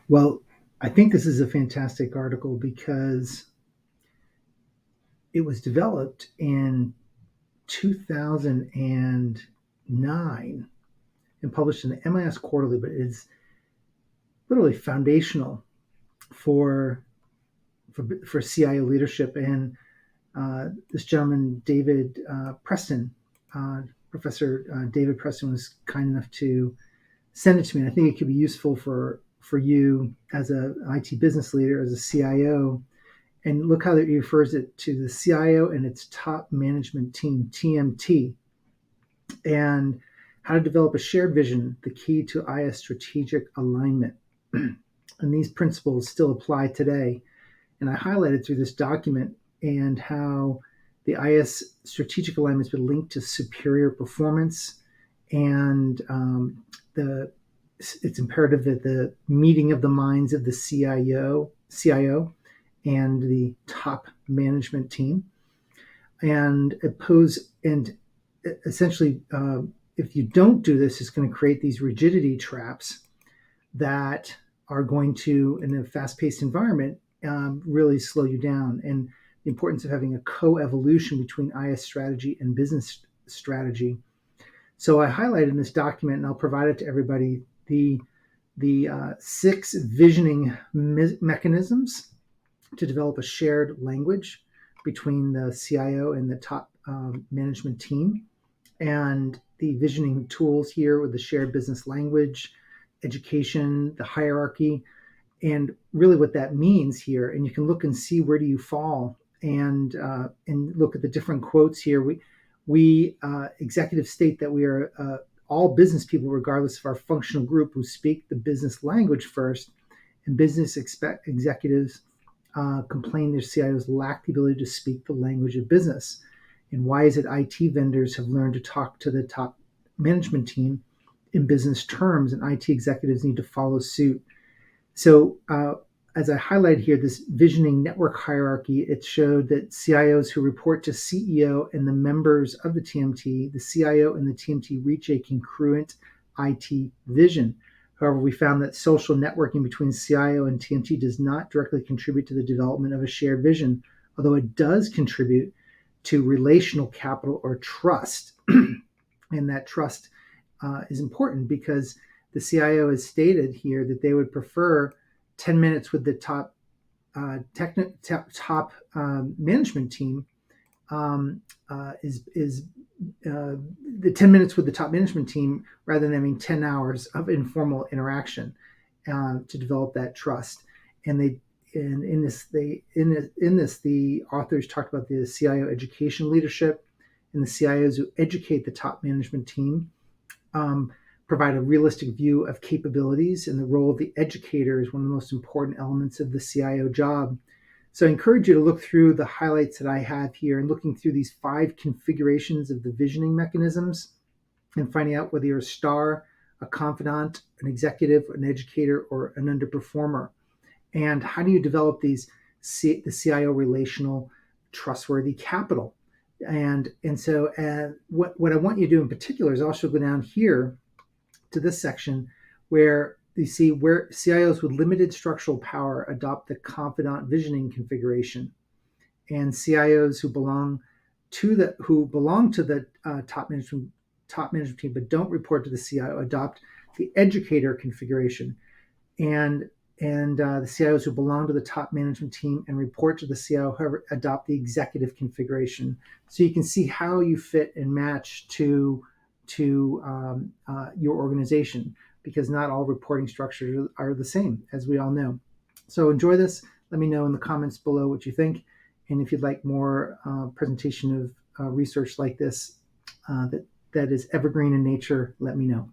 Well, I think this is a fantastic article because it was developed in 2009 and published in the MIS Quarterly, but it's literally foundational for CIO leadership. And this gentleman, David Preston, Professor David Preston, was kind enough to send it to me. And I think it could be useful for you as an IT business leader, as a CIO. And look how it refers it to the CIO and its top management team, TMT, and how to develop a shared vision, the key to IS strategic alignment. And these principles still apply today. And I highlighted through this document and how the IS strategic alignment has been linked to superior performance, and it's imperative that the meeting of the minds of the CIO and the top management team, and essentially, if you don't do this, it's going to create these rigidity traps that are going to, in a fast-paced environment, really slow you down. And the importance of having a co-evolution between IS strategy and business strategy. So I highlighted in this document, and I'll provide it to everybody, the 6 visioning mechanisms to develop a shared language between the CIO and the top management team, and the visioning tools here with the shared business language, education, the hierarchy, and really what that means here. And you can look and see where do you fall, and look at the different quotes here. We executives state that we are all business people, regardless of our functional group, who speak the business language first, and business executives complain their CIOs lack the ability to speak the language of business. And why is it IT vendors have learned to talk to the top management team in business terms, and IT executives need to follow suit? So as I highlighted here, this visioning network hierarchy, it showed that CIOs who report to CEO and the members of the TMT, the CIO and the TMT reach a congruent IT vision. However, we found that social networking between CIO and TMT does not directly contribute to the development of a shared vision, although it does contribute to relational capital or trust. And that trust is important because the CIO has stated here that they would prefer 10 minutes with the top management team the 10 minutes with the top management team rather than having 10 hours of informal interaction to develop that trust. And in this, the authors talked about the CIO education leadership, and the CIOs who educate the top management team provide a realistic view of capabilities, and the role of the educator is one of the most important elements of the CIO job. So I encourage you to look through the highlights that I have here, and looking through these 5 configurations of the visioning mechanisms, and finding out whether you're a star, a confidant, an executive, an educator, or an underperformer. And how do you develop the CIO relational trustworthy capital? And so what I want you to do in particular is also go down here to this section where you see where CIOs with limited structural power adopt the confidant visioning configuration, and CIOs who belong to the top management team but don't report to the CIO adopt the educator configuration, and the CIOs who belong to the top management team and report to the CIO, however, adopt the executive configuration. So you can see how you fit and match to your organization, because not all reporting structures are the same, as we all know. So enjoy this. Let me know in the comments below what you think. And if you'd like more presentation of research like this that is evergreen in nature, let me know.